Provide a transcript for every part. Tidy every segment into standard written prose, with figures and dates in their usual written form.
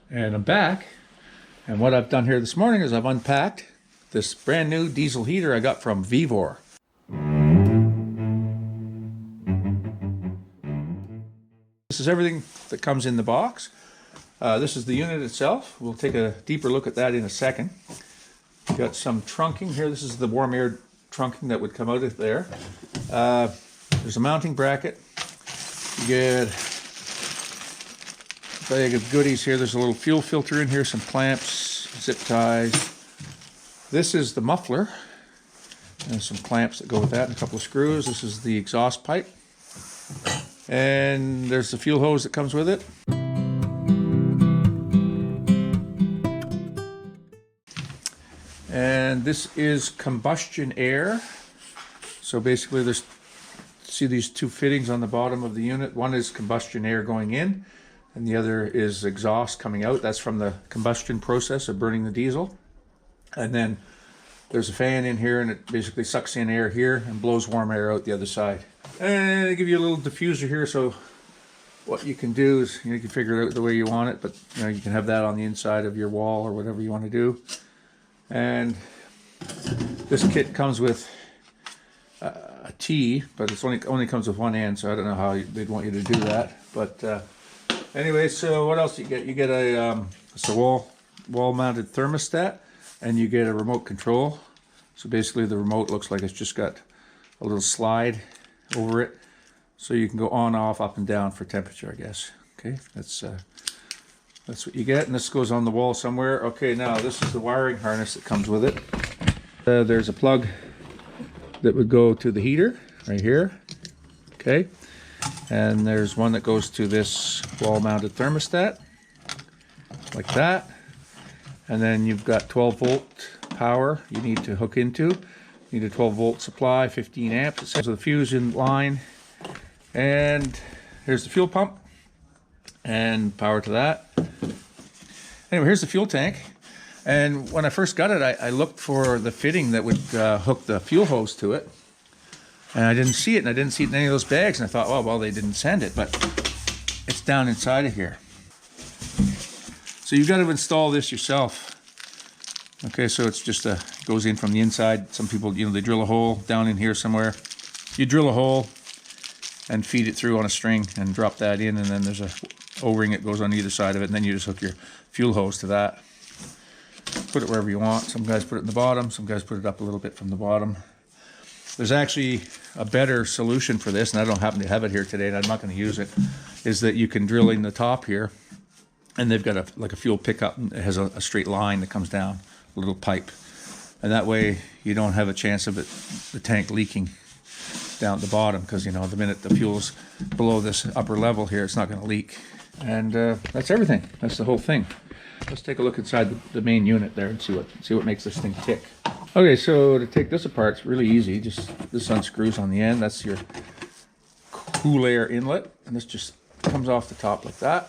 And I'm back, and what I've done here this morning is I've unpacked this brand new diesel heater I got from Vevor. This is everything that comes in the box. This is the unit itself. We'll take a deeper look at that in a second. Got some trunking here. This is the warm air trunking that would come out of there. There's a mounting bracket. You get a bag of goodies here. There's a little fuel filter in here, some clamps, zip ties. This is the muffler and some clamps that go with that and a couple of screws. This is the exhaust pipe. And there's the fuel hose that comes with it. And this is combustion air. So basically there's, see these two fittings on the bottom of the unit. One is combustion air going in, and the other is exhaust coming out. That's from the combustion process of burning the diesel. And then there's a fan in here, and it basically sucks in air here and blows warm air out the other side. And they give you a little diffuser here, so what you can do is you can figure it out the way you want it, but you can have that on the inside of your wall or whatever you want to do. And this kit comes with a T, but it's only comes with one end, so I don't know how they'd want you to do that. But anyway, so what else do you get? You get it's a wall-mounted thermostat, and you get a remote control. So basically the remote looks like it's just got a little slide over it, so you can go on, off, up and down for temperature, I guess. Okay, that's what you get, and this goes on the wall somewhere. Okay, now this is the wiring harness that comes with it. There's a plug that would go to the heater right here. Okay, and there's one that goes to this wall-mounted thermostat, like that. And then you've got 12-volt power you need to hook into. You need a 12-volt supply, 15 amps. It says the fuse in line. And here's the fuel pump and power to that. Anyway, here's the fuel tank. And when I first got it, I looked for the fitting that would hook the fuel hose to it. And I didn't see it, and I didn't see it in any of those bags. And I thought, oh, well, they didn't send it, but it's down inside of here. So you've got to install this yourself. Okay, so it's just goes in from the inside. Some people, they drill a hole down in here somewhere. You drill a hole and feed it through on a string and drop that in, and then there's a O-ring that goes on either side of it, and then you just hook your fuel hose to that. Put it wherever you want. Some guys put it in the bottom, some guys put it up a little bit from the bottom. There's actually a better solution for this, and I don't happen to have it here today, and I'm not going to use it, is that you can drill in the top here, and they've got like a fuel pickup, and it has a straight line that comes down, a little pipe. And that way you don't have a chance of the tank leaking down at the bottom, because the minute the fuel's below this upper level here, it's not going to leak. And that's everything. That's the whole thing. Let's take a look inside the main unit there and see what makes this thing tick. Okay, so to take this apart, it's really easy. Just this unscrews on the end. That's your cool air inlet, and this just comes off the top like that.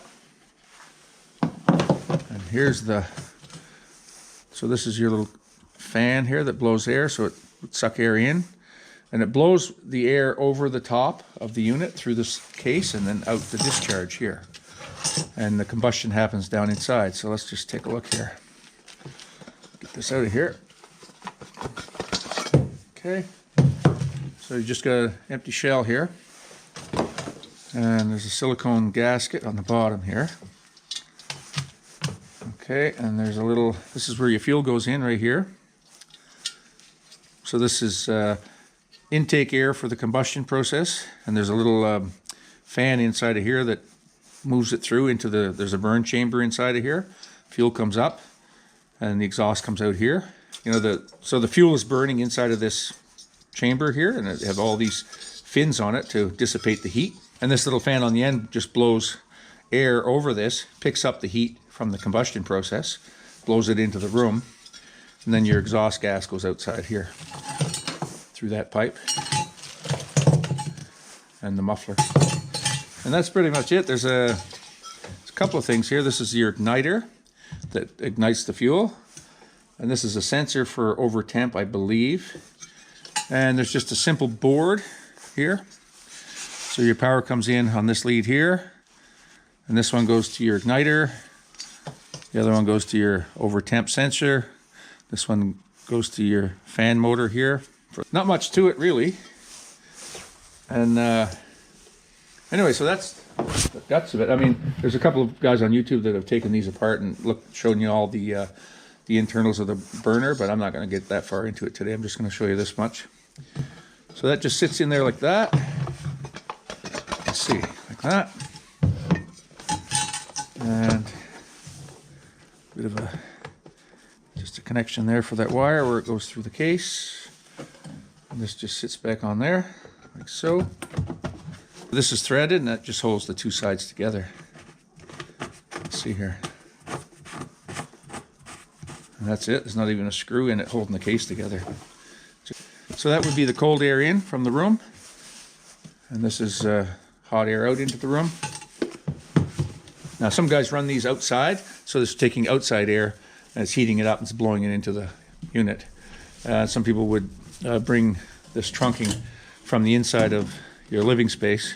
And here's so this is your little fan here that blows air, so it would suck air in. And it blows the air over the top of the unit through this case and then out the discharge here. And the combustion happens down inside. So let's just take a look here. Get this out of here. Okay. So you just got an empty shell here. And there's a silicone gasket on the bottom here. Okay, and there's this is where your fuel goes in right here. So this is intake air for the combustion process, and there's a little fan inside of here that moves it through into there's a burn chamber inside of here. Fuel comes up, and the exhaust comes out here. So the fuel is burning inside of this chamber here, and it has all these fins on it to dissipate the heat. And this little fan on the end just blows air over this, picks up the heat from the combustion process, blows it into the room, and then your exhaust gas goes outside here through that pipe and the muffler. And that's pretty much it. There's a couple of things here. This is your igniter that ignites the fuel, and this is a sensor for over temp, I believe. And there's just a simple board here. So your power comes in on this lead here, and this one goes to your igniter, The other one goes to your over temp sensor. This one goes to your fan motor here. Not much to it really. And anyway, so that's the guts of it. I mean, there's a couple of guys on YouTube that have taken these apart and shown you all the internals of the burner, but I'm not going to get that far into it today. I'm just going to show you this much. So that just sits in there like that. Let's see, like that. And a bit of just a connection there for that wire where it goes through the case. And this just sits back on there, like so. This is threaded, and that just holds the two sides together. Let's see here. And that's it. There's not even a screw in it holding the case together. So that would be the cold air in from the room. And this is hot air out into the room. Now some guys run these outside, so it's taking outside air and it's heating it up and it's blowing it into the unit. Some people would bring this trunking from the inside of your living space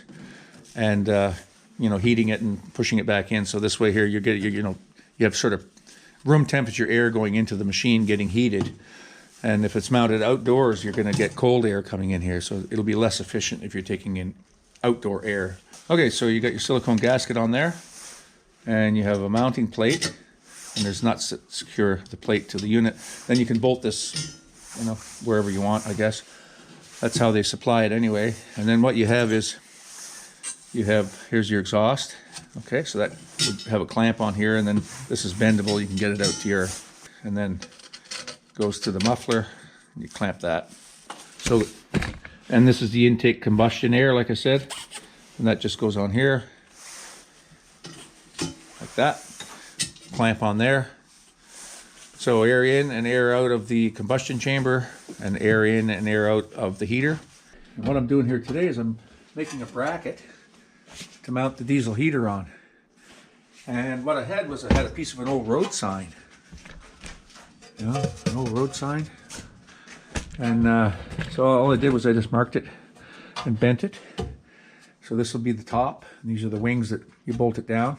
and you know, heating it and pushing it back in. So this way here you get you have sort of room temperature air going into the machine getting heated. And if it's mounted outdoors, you're going to get cold air coming in here. So it'll be less efficient if you're taking in outdoor air. Okay, so you got your silicone gasket on there, and you have a mounting plate, and there's nuts that secure the plate to the unit. Then you can bolt this, you know, wherever you want, I guess. That's how they supply it anyway. And then what you have is, here's your exhaust. Okay, so that would have a clamp on here, and then this is bendable. You can get it out to your, and then goes to the muffler, and you clamp that. So, and this is the intake combustion air, like I said, and that just goes on here, like that. Clamp on there. So air in and air out of the combustion chamber, and air in and air out of the heater. And what I'm doing here today is I'm making a bracket to mount the diesel heater on. And what I had was I had a piece of an old road sign. You know, an old road sign. And so all I did was I just marked it and bent it. So this will be the top, and these are the wings that you bolt it down.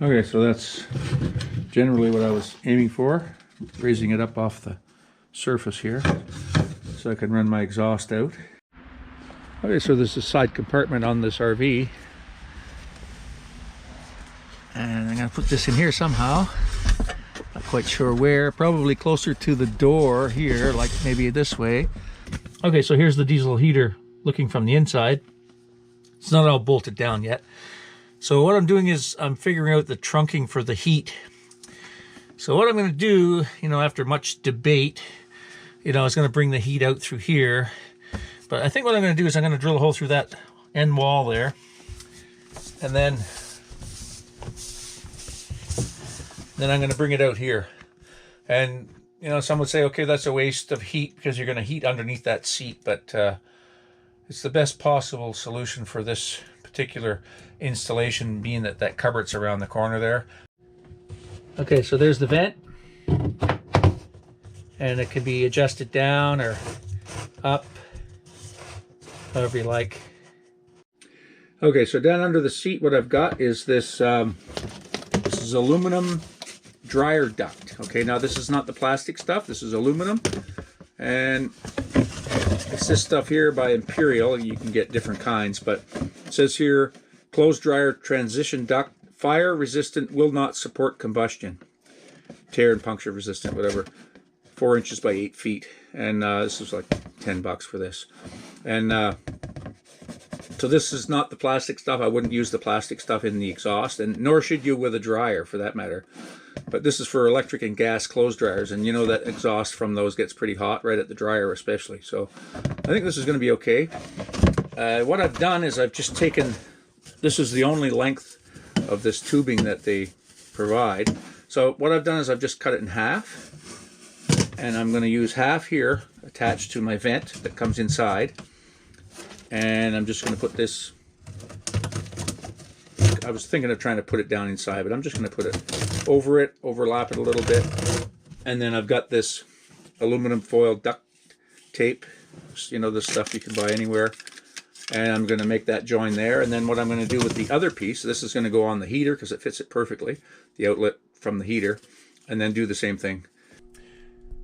Okay, so that's generally what I was aiming for, raising it up off the surface here so I can run my exhaust out. Okay, so there's a side compartment on this RV, and I'm going to put this in here somehow. Not quite sure where, probably closer to the door here, like maybe this way. Okay, so here's the diesel heater looking from the inside. It's not all bolted down yet. So what I'm doing is I'm figuring out the trunking for the heat. So what I'm going to do, you know, after much debate, you know, I was going to bring the heat out through here. But I think what I'm going to do is I'm going to drill a hole through that end wall there. And then I'm going to bring it out here. And, you know, some would say, okay, that's a waste of heat because you're going to heat underneath that seat. But it's the best possible solution for this particular installation, being that that cupboard's around the corner there. Okay, so there's the vent. And it can be adjusted down or up, however you like. Okay, so down under the seat, what I've got is this, this is aluminum dryer duct. Okay, now this is not the plastic stuff, this is aluminum. And it's this stuff here by Imperial. You can get different kinds, but it says here, closed dryer transition duct, fire resistant, will not support combustion. Tear and puncture resistant, whatever. 4 inches by 8 feet. And this was like $10 for this. And so this is not the plastic stuff. I wouldn't use the plastic stuff in the exhaust, and nor should you with a dryer for that matter. But this is for electric and gas clothes dryers, and you know that exhaust from those gets pretty hot right at the dryer especially. So I think this is going to be okay. What I've done is I've just taken, this is the only length of this tubing that they provide. So what I've done is I've just cut it in half, and I'm going to use half here attached to my vent that comes inside. And I'm just going to put this, I was thinking of trying to put it down inside, but I'm just going to put it over it, overlap it a little bit. And then I've got this aluminum foil duct tape. You know, this stuff you can buy anywhere. And I'm going to make that join there. And then what I'm going to do with the other piece, this is going to go on the heater because it fits it perfectly, the outlet from the heater, and then do the same thing.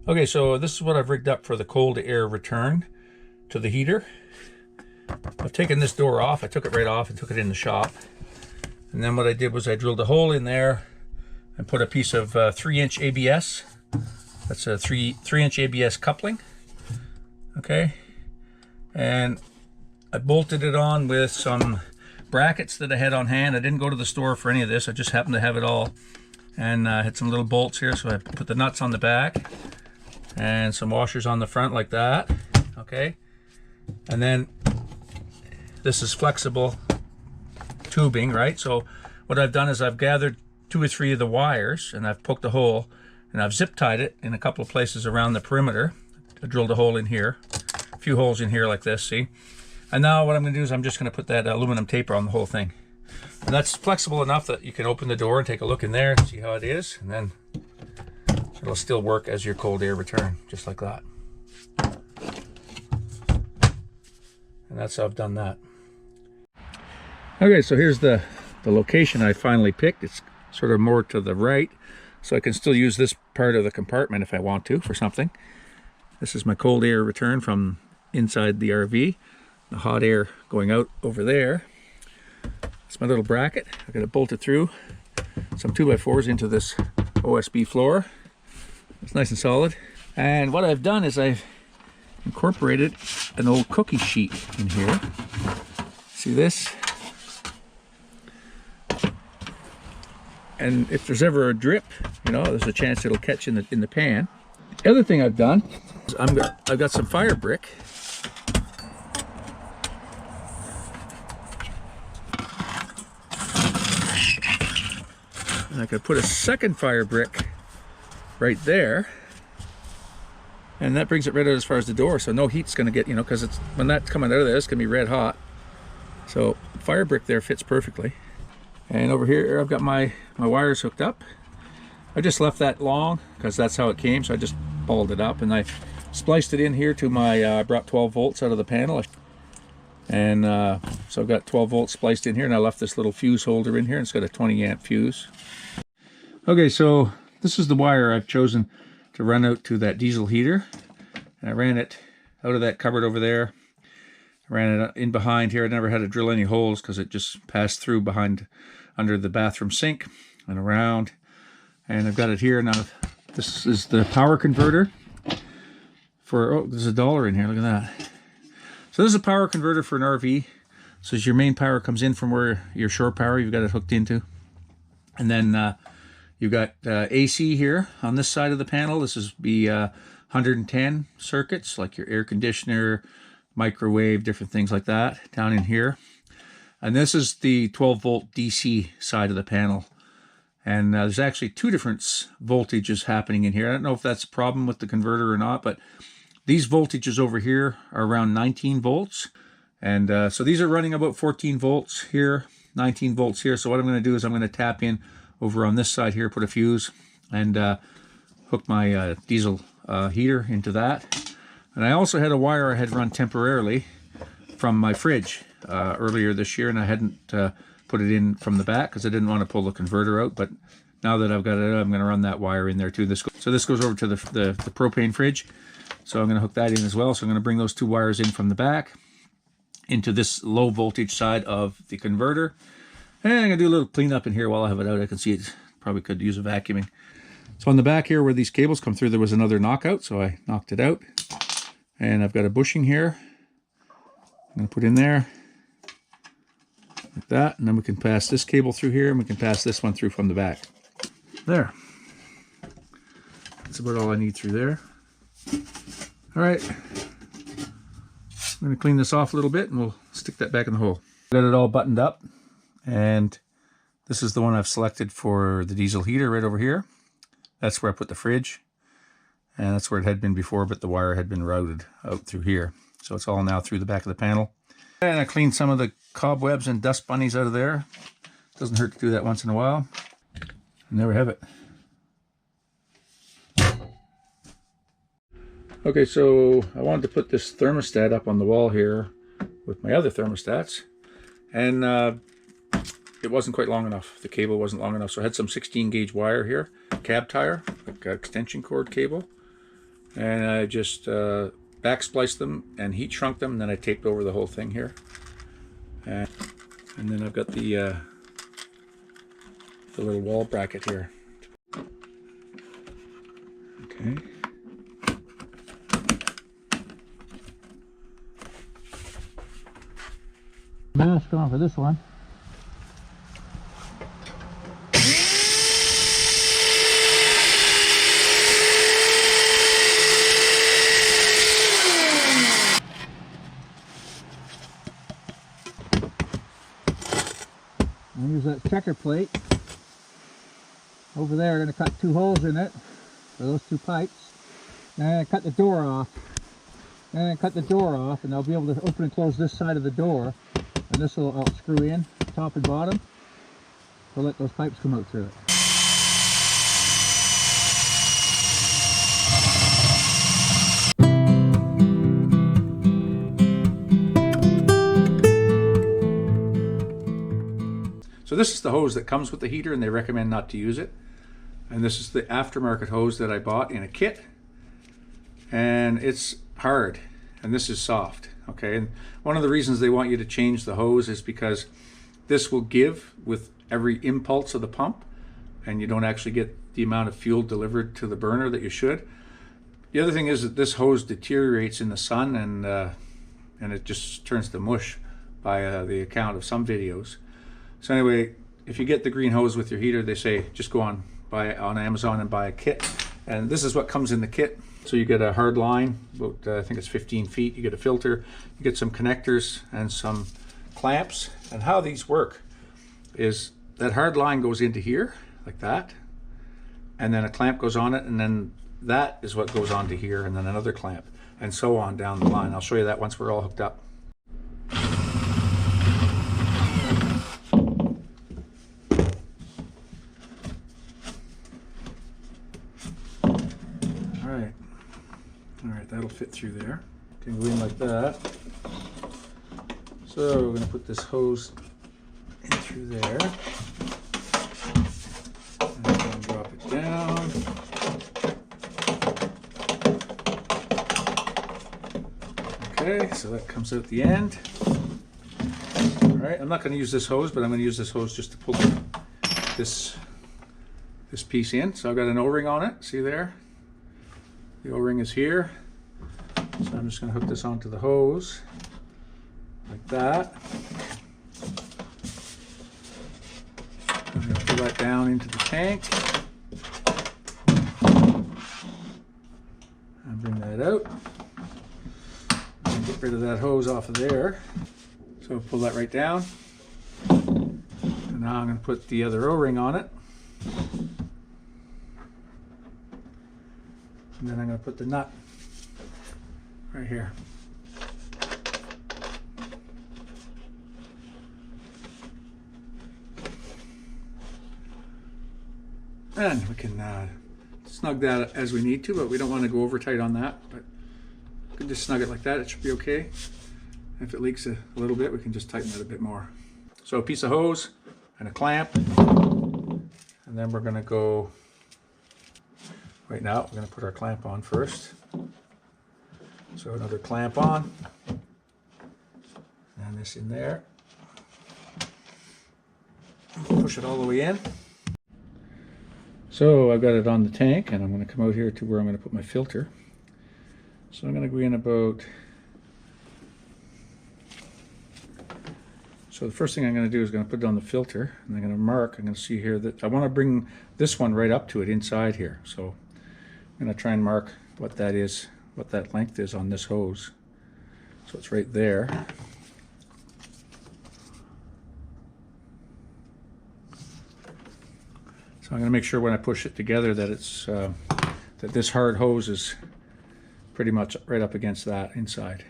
Okay, so this is what I've rigged up for the cold air return to the heater. I've taken this door off. I took it right off and took it in the shop. And then what I did was I drilled a hole in there and put a piece of 3-inch ABS. That's a 3-inch ABS coupling. Okay, and I bolted it on with some brackets that I had on hand. I didn't go to the store for any of this. I just happened to have it all. And I had some little bolts here, so I put the nuts on the back and some washers on the front like that. Okay, and then this is flexible tubing, right? So what I've done is I've gathered 2 or 3 of the wires and I've poked a hole and I've zip tied it in a couple of places around the perimeter. I drilled a hole in here, a few holes in here like this, see? And now what I'm going to do is I'm just going to put that aluminum tape on the whole thing. And that's flexible enough that you can open the door and take a look in there and see how it is. And then it'll still work as your cold air return, just like that. And that's how I've done that. Okay, so here's the location I finally picked. It's sort of more to the right, so I can still use this part of the compartment if I want to for something. This is my cold air return from inside the RV. The hot air going out over there. It's my little bracket. I'm going to bolt it through some 2x4s into this OSB floor. It's nice and solid. And what I've done is I've incorporated an old cookie sheet in here. See this? And if there's ever a drip, you know, there's a chance it'll catch in the pan. The other thing I've done is I've got some fire brick. And I could put a second fire brick right there, and that brings it right out as far as the door, so no heat's going to get, you know, because it's when that's coming out of there, it's going to be red hot. So fire brick there fits perfectly. And over here I've got my wires hooked up. I just left that long because that's how it came, so I just balled it up and I spliced it in here to my I brought 12 volts out of the panel, and so I've got 12 volts spliced in here, and I left this little fuse holder in here, and it's got a 20 amp fuse. Okay, so this is the wire I've chosen to run out to that diesel heater, and I ran it out of that cupboard over there. I ran it in behind here. I never had to drill any holes because it just passed through behind under the bathroom sink and around. And I've got it here now. This is the power converter for, oh, there's $1 in here, look at that. So this is a power converter for an RV. So as your main power comes in from where your shore power you've got it hooked into. And then you've got AC here on this side of the panel. This is the 110 circuits, like your air conditioner, microwave, different things like that down in here. And this is the 12 volt DC side of the panel. And there's actually 2 different voltages happening in here. I don't know if that's a problem with the converter or not, but these voltages over here are around 19 volts. And so these are running about 14 volts here, 19 volts here. So what I'm going to do is I'm going to tap in over on this side here, put a fuse, and hook my diesel heater into that. And I also had a wire I had run temporarily from my fridge earlier this year, and I hadn't put it in from the back because I didn't want to pull the converter out. But now that I've got it out, I'm going to run that wire in there too. So this goes over to the propane fridge. So I'm going to hook that in as well. So I'm going to bring those 2 wires in from the back into this low voltage side of the converter. And I'm going to do a little cleanup in here while I have it out. I can see it probably could use a vacuuming. So on the back here where these cables come through, there was another knockout, so I knocked it out. And I've got a bushing here. I'm going to put in there like that, and then we can pass this cable through here, and we can pass this one through from the back. There. That's about all I need through there. All right. I'm going to clean this off a little bit, and we'll stick that back in the hole. Got it all buttoned up, and this is the one I've selected for the diesel heater right over here. That's where I put the fridge, and that's where it had been before, but the wire had been routed out through here. So it's all now through the back of the panel. And I cleaned some of the cobwebs and dust bunnies out of there. Doesn't hurt to do that once in a while. And there we have it. Okay, so I wanted to put this thermostat up on the wall here with my other thermostats, and it wasn't quite long enough. The cable wasn't long enough, so I had some 16 gauge wire here, cab tire, like extension cord cable, and I just back spliced them and heat shrunk them, and then I taped over the whole thing here. And then I've got the little wall bracket here. Okay. Mask on for this one. I'll use that checker plate. Over there, we're going to cut 2 holes in it for those 2 pipes. And cut the door off. And cut the door off, and I'll be able to open and close this side of the door. And this will screw in, top and bottom. We'll let those pipes come out through it. So this is the hose that comes with the heater, and they recommend not to use it. And this is the aftermarket hose that I bought in a kit. And it's hard, and this is soft. Okay, and one of the reasons they want you to change the hose is because this will give with every impulse of the pump, and you don't actually get the amount of fuel delivered to the burner that you should. The other thing is that this hose deteriorates in the sun, and it just turns to mush by the account of some videos. So anyway, if you get the green hose with your heater, they say just go on Amazon and buy a kit, and this is what comes in the kit. So you get a hard line, about I think it's 15 feet. You get a filter, you get some connectors and some clamps. And how these work is that hard line goes into here like that, and then a clamp goes on it, and then that is what goes onto here, and then another clamp, and so on down the line. I'll show you that once we're all hooked up. Alright, that'll fit through there. Can go in like that. So we're going to put this hose in through there. And then drop it down. Okay, so that comes out the end. Alright, I'm not going to use this hose, but I'm going to use this hose just to pull this piece in. So I've got an O-ring on it, see there? The O-ring is here, so I'm just going to hook this onto the hose like that. I'm going to pull that down into the tank and bring that out and get rid of that hose off of there. So pull that right down, and now I'm going to put the other O-ring on it. And then I'm going to put the nut right here. And we can snug that as we need to, but we don't want to go over tight on that. But we can just snug it like that, it should be okay. If it leaks a little bit, we can just tighten it a bit more. So a piece of hose and a clamp, and then we're going to go. Right now, we're going to put our clamp on first. So another clamp on, and this in there. Push it all the way in. So I've got it on the tank, and I'm going to come out here to where I'm going to put my filter. So I'm going to go in about. So the first thing I'm going to do is going to put it on the filter, and I'm going to mark. I'm going to see here that I want to bring this one right up to it inside here. So I'm going to try and mark what that is, what that length is on this hose. So it's right there. So I'm going to make sure when I push it together that it's that this hard hose is pretty much right up against that inside.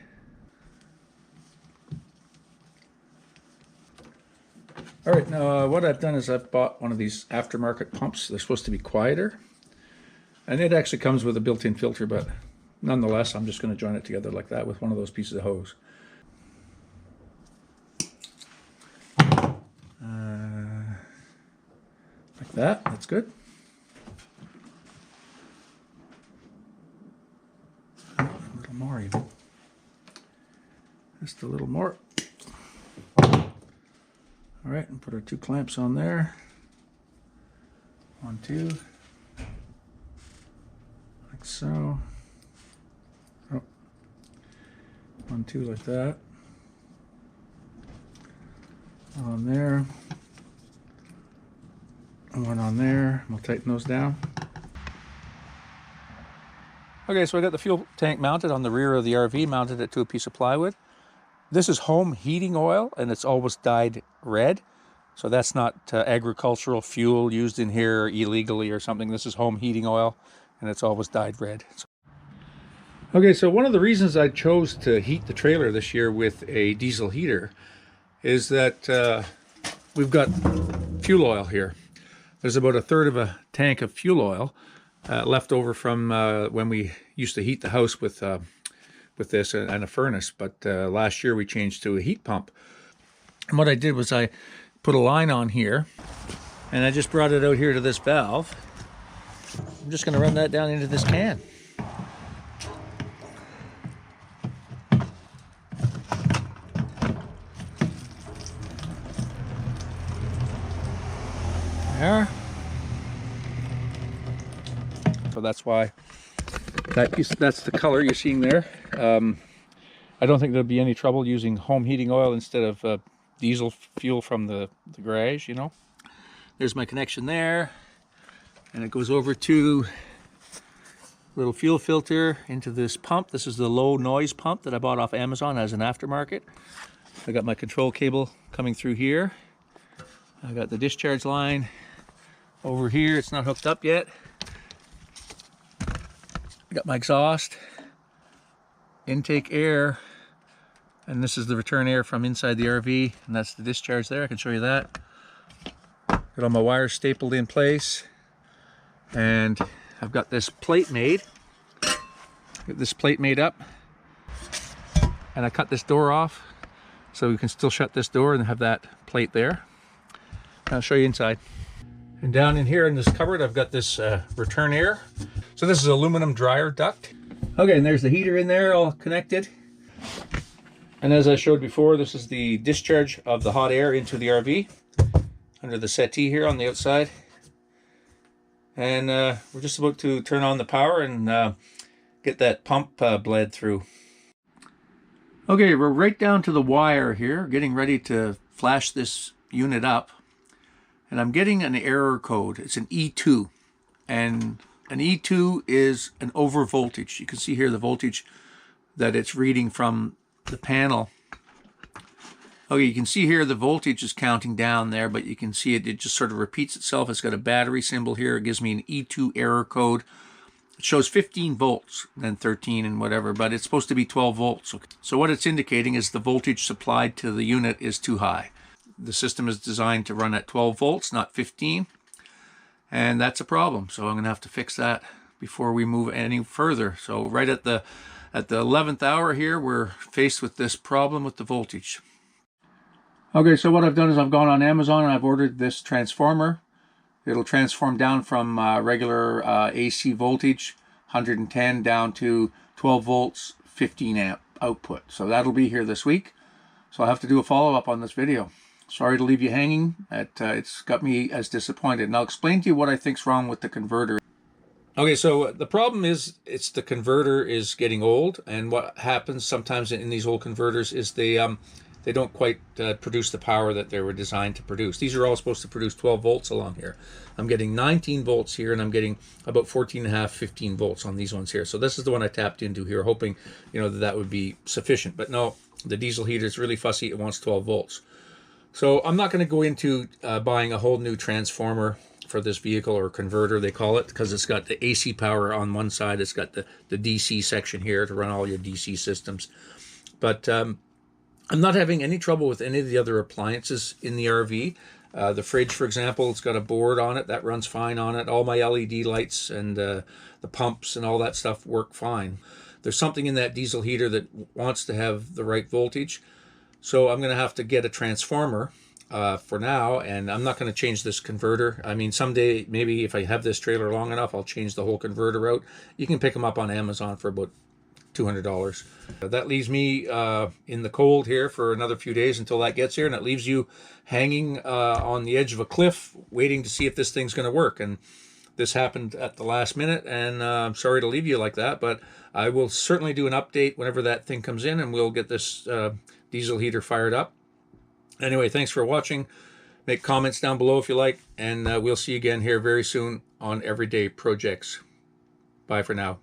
All right, now what I've done is I've bought one of these aftermarket pumps. They're supposed to be quieter. And it actually comes with a built-in filter, but Nonetheless, I'm just going to join it together like that with one of those pieces of hose. Like that, that's good. A little more even. Just a little more. All right, and put our 2 clamps on there. 1, 2. Like so. Oh. 1, 2 like that. On there. One on there. We'll tighten those down. Okay, so I got the fuel tank mounted on the rear of the RV, mounted it to a piece of plywood. This is home heating oil, and it's always dyed red. So that's not agricultural fuel used in here illegally or something. This is home heating oil, and it's always dyed red. Okay, so one of the reasons I chose to heat the trailer this year with a diesel heater is that we've got fuel oil here. There's about 1/3 of a tank of fuel oil left over from when we used to heat the house with this and a furnace. But last year we changed to a heat pump. And what I did was I put a line on here, and I just brought it out here to this valve. I'm just going to run that down into this can. There. So that's why that's the color you're seeing there. I don't think there'll be any trouble using home heating oil instead of diesel fuel from the garage, you know. There's my connection there, and it goes over to a little fuel filter into this pump. This is the low noise pump that I bought off Amazon as an aftermarket. I got my control cable coming through here. I got the discharge line over here. It's not hooked up yet. I got my exhaust, intake air, and this is the return air from inside the RV, and that's the discharge there. I can show you that. Got all my wires stapled in place, and I've got this plate made. Get this plate made up, and I cut this door off so we can still shut this door and have that plate there. I'll show you inside. And down in here in this cupboard, I've got this return air. So this is aluminum dryer duct. Okay, and there's the heater in there all connected. And as I showed before, this is the discharge of the hot air into the RV under the settee here on the outside. And we're just about to turn on the power and get that pump bled through. Okay, we're right down to the wire here, getting ready to flash this unit up. And I'm getting an error code. It's an E2. And an E2 is an over voltage. You can see here the voltage that it's reading from the panel. Okay, you can see here the voltage is counting down there, but you can see it just sort of repeats itself. It's got a battery symbol here. It gives me an E2 error code. It shows 15 volts, then 13 and whatever, but it's supposed to be 12 volts. So what it's indicating is the voltage supplied to the unit is too high. The system is designed to run at 12 volts, not 15. And that's a problem. So I'm going to have to fix that before we move any further. So right at the 11th hour here, we're faced with this problem with the voltage. Okay, so what I've done is I've gone on Amazon and I've ordered this transformer. It'll transform down from regular AC voltage, 110, down to 12 volts, 15 amp output. So that'll be here this week. So I'll have to do a follow-up on this video. Sorry to leave you hanging. It's got me as disappointed. And I'll explain to you what I think's wrong with the converter. Okay, so the problem is the converter is getting old, and what happens sometimes in these old converters is they don't quite produce the power that they were designed to produce. These are all supposed to produce 12 volts along here. I'm getting 19 volts here, and I'm getting about 14.5, 15 volts on these ones here. So this is the one I tapped into here, hoping that would be sufficient. But no, the diesel heater is really fussy. It wants 12 volts. So I'm not going to go into buying a whole new transformer for this vehicle, or converter they call it, because it's got the AC power on one side. It's got the DC section here to run all your DC systems. But I'm not having any trouble with any of the other appliances in the RV. The fridge, for example, it's got a board on it that runs fine on it. All my LED lights and the pumps and all that stuff work fine. there's something in that diesel heater that wants to have the right voltage. So I'm going to have to get a transformer for now, and I'm not going to change this converter. I mean, someday, maybe if I have this trailer long enough, I'll change the whole converter out. You can pick them up on Amazon for about $200. That leaves me in the cold here for another few days until that gets here, and it leaves you hanging on the edge of a cliff waiting to see if this thing's going to work. And this happened at the last minute, and I'm sorry to leave you like that, but I will certainly do an update whenever that thing comes in, and we'll get this diesel heater fired up. Anyway, thanks for watching. Make comments down below if you like, and we'll see you again here very soon on Everyday Projects. Bye for now.